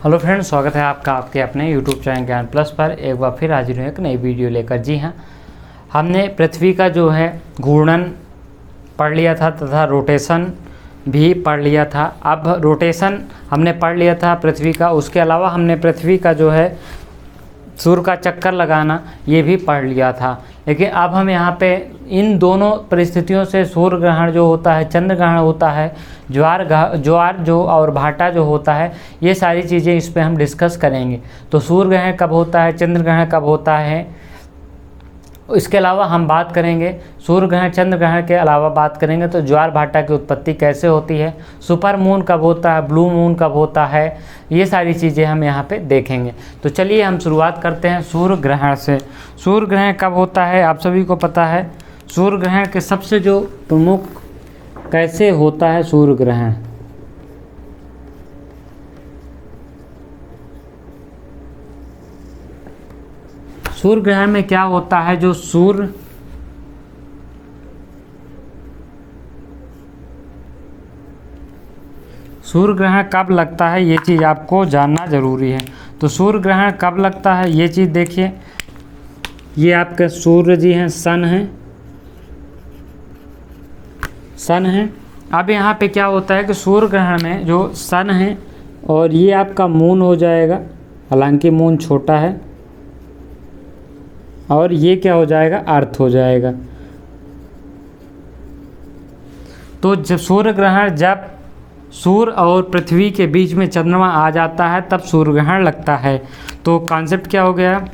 Hello friends, स्वागत है आपका आपके अपने यूट्यूब चैनल ज्ञान प्लस पर। एक बार फिर हाजिर हूँ एक नई वीडियो लेकर। जी हाँ, हमने पृथ्वी का जो है घूर्णन पढ़ लिया था तथा रोटेशन भी पढ़ लिया था। अब रोटेशन हमने पढ़ लिया था पृथ्वी का, उसके अलावा हमने पृथ्वी का जो है सूर्य का चक्कर लगाना ये भी पढ़ लिया था। लेकिन अब हम यहाँ पे इन दोनों परिस्थितियों से सूर्य ग्रहण जो होता है, चंद्र ग्रहण होता है, ज्वार जो और भाटा जो होता है, ये सारी चीज़ें इस पे हम डिस्कस करेंगे। तो सूर्य ग्रहण कब होता है, चंद्र ग्रहण कब होता है, इसके अलावा हम बात करेंगे सूर्य ग्रहण चंद्र ग्रहण के अलावा बात करेंगे तो ज्वार भाटा की उत्पत्ति कैसे होती है, सुपर मून कब होता है, ब्लू मून कब होता है, ये सारी चीज़ें हम यहाँ पे देखेंगे। तो चलिए हम शुरुआत करते हैं सूर्य ग्रहण से। सूर्य ग्रहण कब होता है आप सभी को पता है। सूर्य ग्रहण के सबसे जो प्रमुख कैसे होता है सूर्य ग्रहण, सूर्य ग्रहण में क्या होता है, जो सूर्य ग्रहण कब लगता है ये चीज़ आपको जानना ज़रूरी है। तो सूर्य ग्रहण कब लगता है ये चीज़ देखिए, ये आपके सूर्य जी हैं, सन है। अब यहाँ पे क्या होता है कि सूर्य ग्रहण में जो सन है और ये आपका मून हो जाएगा, हालांकि मून छोटा है, और ये क्या हो जाएगा, अर्थ हो जाएगा। तो जब सूर्य ग्रहण, जब सूर्य और पृथ्वी के बीच में चंद्रमा आ जाता है तब सूर्य ग्रहण लगता है। तो कॉन्सेप्ट क्या हो गया,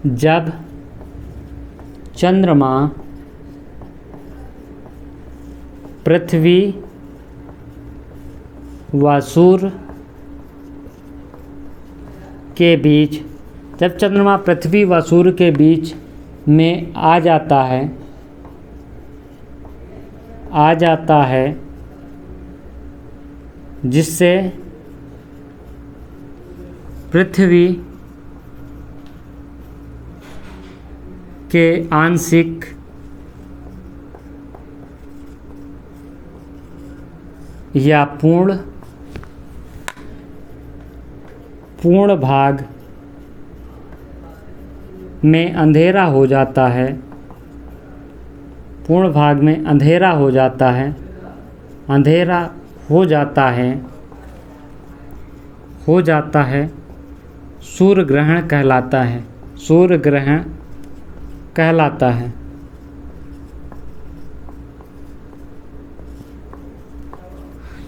जब चंद्रमा पृथ्वी व सूर्य के बीच, जब चंद्रमा पृथ्वी व सूर्य के बीच में आ जाता है जिससे पृथ्वी के आंशिक या पूर्ण भाग में अंधेरा हो जाता है, पूर्ण भाग में अंधेरा हो जाता है, सूर्य ग्रहण कहलाता है। सूर्य ग्रहण कहलाता है।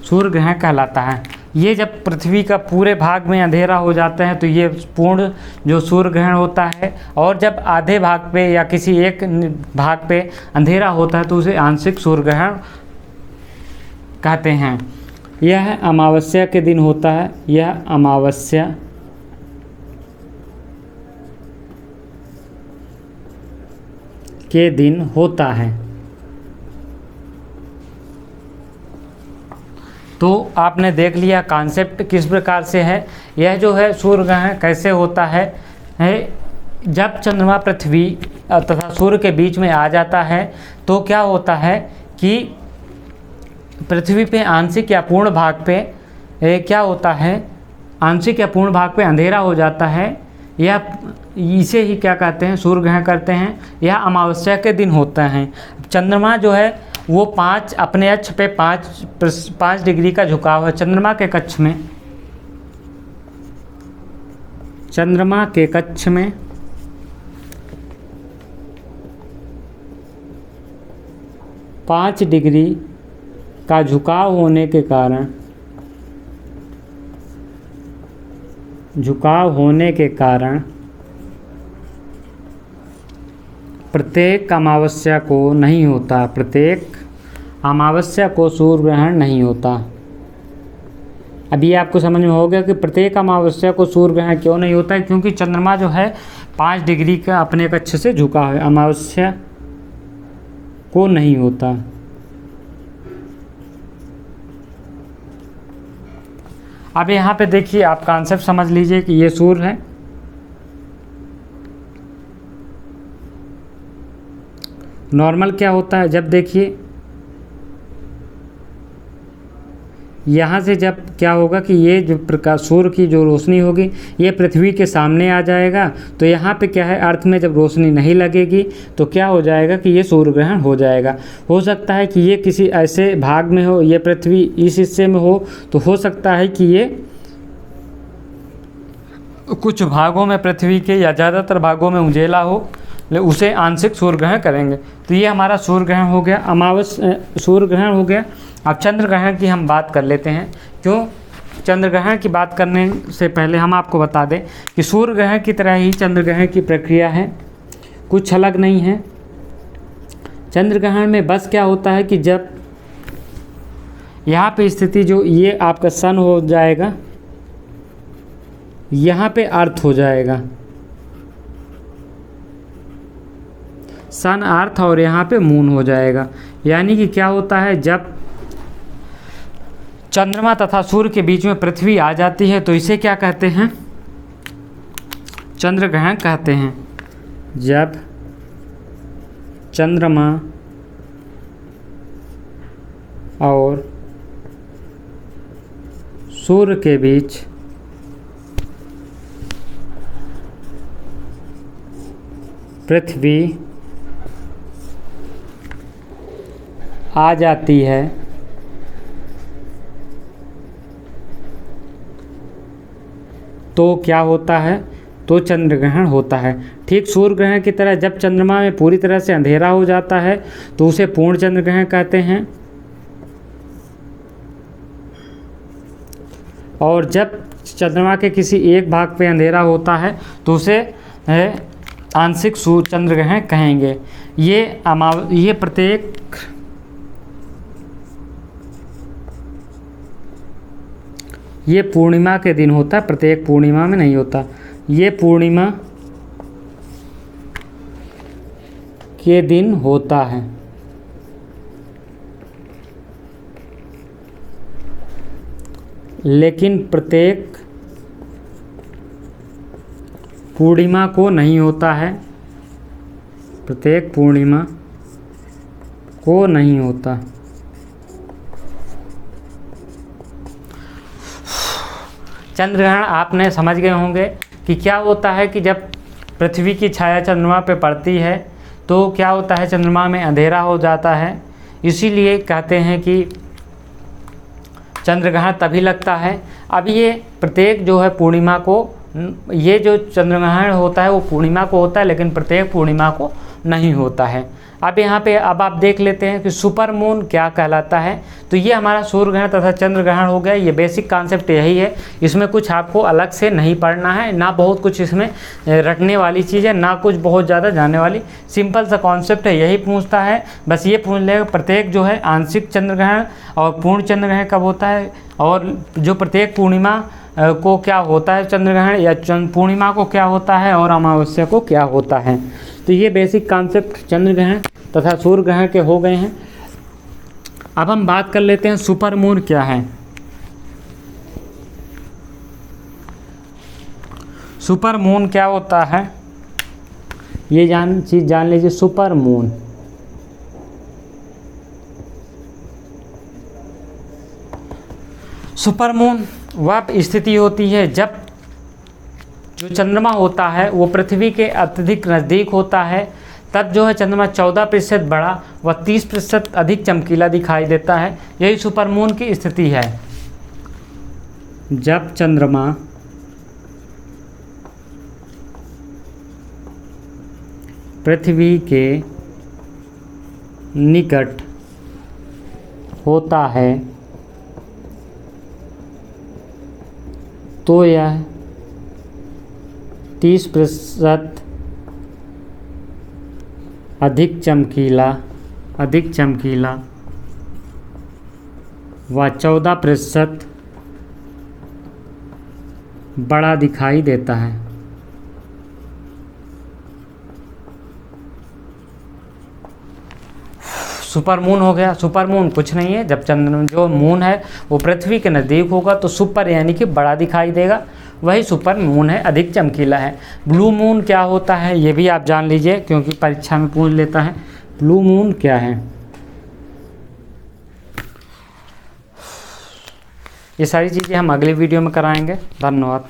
सूर्य ग्रहण कहलाता है। ये जब पृथ्वी का पूरे भाग में अंधेरा हो जाता है तो ये पूर्ण जो सूर्य ग्रहण होता है, और जब आधे भाग पे या किसी एक भाग पे अंधेरा होता है तो उसे आंशिक सूर्य ग्रहण कहते हैं। यह अमावस्या के दिन होता है, यह अमावस्या के दिन होता है। तो आपने देख लिया कॉन्सेप्ट किस प्रकार से है। यह जो है सूर्य ग्रहण कैसे होता है जब चंद्रमा पृथ्वी तथा सूर्य के बीच में आ जाता है तो क्या होता है कि पृथ्वी पे आंशिक या पूर्ण भाग पे क्या होता है, आंशिक या पूर्ण भाग पे अंधेरा हो जाता है, या इसे ही क्या कहते हैं, सूर्य ग्रहण करते हैं। यह अमावस्या के दिन होता है। चंद्रमा जो है वो अपने अक्ष पे 5 डिग्री का झुकाव है। चंद्रमा के कक्ष में 5 डिग्री का झुकाव होने के कारण प्रत्येक अमावस्या को सूर्य ग्रहण नहीं होता। अभी आपको समझ में हो गया कि प्रत्येक अमावस्या को सूर्य ग्रहण क्यों नहीं होता है, क्योंकि चंद्रमा जो है 5 डिग्री का अपने कक्ष से झुका है, अमावस्या को नहीं होता। अब यहाँ पे देखिए, आप कॉन्सेप्ट समझ लीजिए कि ये सूर्य है, नॉर्मल क्या होता है, जब देखिए यहाँ से जब क्या होगा कि ये जो प्रकाश सूर्य की जो रोशनी होगी ये पृथ्वी के सामने आ जाएगा, तो यहाँ पे क्या है, अर्थ में जब रोशनी नहीं लगेगी तो क्या हो जाएगा कि ये सूर्य ग्रहण हो जाएगा। हो सकता है कि ये किसी ऐसे भाग में हो, ये पृथ्वी इस हिस्से में हो, तो हो सकता है कि ये कुछ भागों में पृथ्वी के या ज़्यादातर भागों में उजेला हो, उसे आंशिक सूर्य ग्रहण करेंगे। तो ये हमारा सूर्य ग्रहण हो गया, सूर्य ग्रहण हो गया। अब चंद्र ग्रहण की हम बात कर लेते हैं। क्यों, चंद्र ग्रहण की बात करने से पहले हम आपको बता दें कि सूर्य ग्रहण की तरह ही चंद्र ग्रहण की प्रक्रिया है, कुछ अलग नहीं है। चंद्र ग्रहण में बस क्या होता है कि जब यहाँ पे स्थिति जो ये आपका सन हो जाएगा, यहाँ पे अर्थ हो जाएगा, सन अर्थ, और यहाँ पे मून हो जाएगा। यानी कि क्या होता है, जब चंद्रमा तथा सूर्य के बीच में पृथ्वी आ जाती है तो इसे क्या कहते हैं, चंद्र ग्रहण कहते हैं। जब चंद्रमा और सूर्य के बीच पृथ्वी आ जाती है तो क्या होता है, तो चंद्र ग्रहण होता है। ठीक सूर्य ग्रहण की तरह जब चंद्रमा में पूरी तरह से अंधेरा हो जाता है तो उसे पूर्ण चंद्र ग्रहण कहते हैं, और जब चंद्रमा के किसी एक भाग पे अंधेरा होता है तो उसे आंशिक चंद्र ग्रहण कहेंगे। ये प्रत्येक ये पूर्णिमा के दिन होता है, प्रत्येक पूर्णिमा में नहीं होता। ये पूर्णिमा के दिन होता है। लेकिन प्रत्येक पूर्णिमा को नहीं होता है, प्रत्येक पूर्णिमा को नहीं होता। चंद्र ग्रहण आपने समझ गए होंगे कि क्या होता है कि जब पृथ्वी की छाया चंद्रमा पे पड़ती है तो क्या होता है, चंद्रमा में अंधेरा हो जाता है। इसीलिए कहते हैं कि चंद्र ग्रहण तभी लगता है। अब ये प्रत्येक जो है पूर्णिमा को, ये जो चंद्र ग्रहण होता है वो पूर्णिमा को होता है, लेकिन प्रत्येक पूर्णिमा को नहीं होता है। अब यहाँ पे अब आप देख लेते हैं कि सुपर मून क्या कहलाता है। तो ये हमारा सूर्य ग्रहण तथा चंद्र ग्रहण हो गया। ये बेसिक कॉन्सेप्ट यही है, इसमें कुछ आपको अलग से नहीं पढ़ना है, ना बहुत कुछ इसमें रटने वाली चीज़ है, ना कुछ बहुत ज़्यादा जानने वाली, सिंपल सा कॉन्सेप्ट है। यही पूछता है, बस ये पूछ लेगा प्रत्येक जो है आंशिक चंद्र ग्रहण और पूर्ण चंद्र ग्रहण कब होता है, और जो प्रत्येक पूर्णिमा को क्या होता है चंद्र ग्रहण, या पूर्णिमा को क्या होता है, और अमावस्या को क्या होता है। तो ये बेसिक कॉन्सेप्ट चंद्र ग्रहण तथा सूर्य ग्रहण के हो गए हैं। अब हम बात कर लेते हैं सुपर मून क्या है। सुपर मून क्या होता है, ये चीज़ जान लीजिए। सुपर मून सुपर मून वह स्थिति होती है जब जो चंद्रमा होता है वो पृथ्वी के अत्यधिक नज़दीक होता है, तब जो है चंद्रमा 14% बड़ा व 30% अधिक चमकीला दिखाई देता है। यही सुपर मून की स्थिति है। जब चंद्रमा पृथ्वी के निकट होता है तो यह 30% अधिक चमकीला व 14% बड़ा दिखाई देता है। सुपर मून हो गया। सुपर मून कुछ नहीं है, जब चंद्र जो मून है वो पृथ्वी के नज़दीक होगा तो सुपर यानी कि बड़ा दिखाई देगा, वही सुपर मून है, अधिक चमकीला है। ब्लू मून क्या होता है ये भी आप जान लीजिए, क्योंकि परीक्षा में पूछ लेता है। ब्लू मून क्या है? ये सारी चीज़ें हम अगले वीडियो में कराएंगे। धन्यवाद।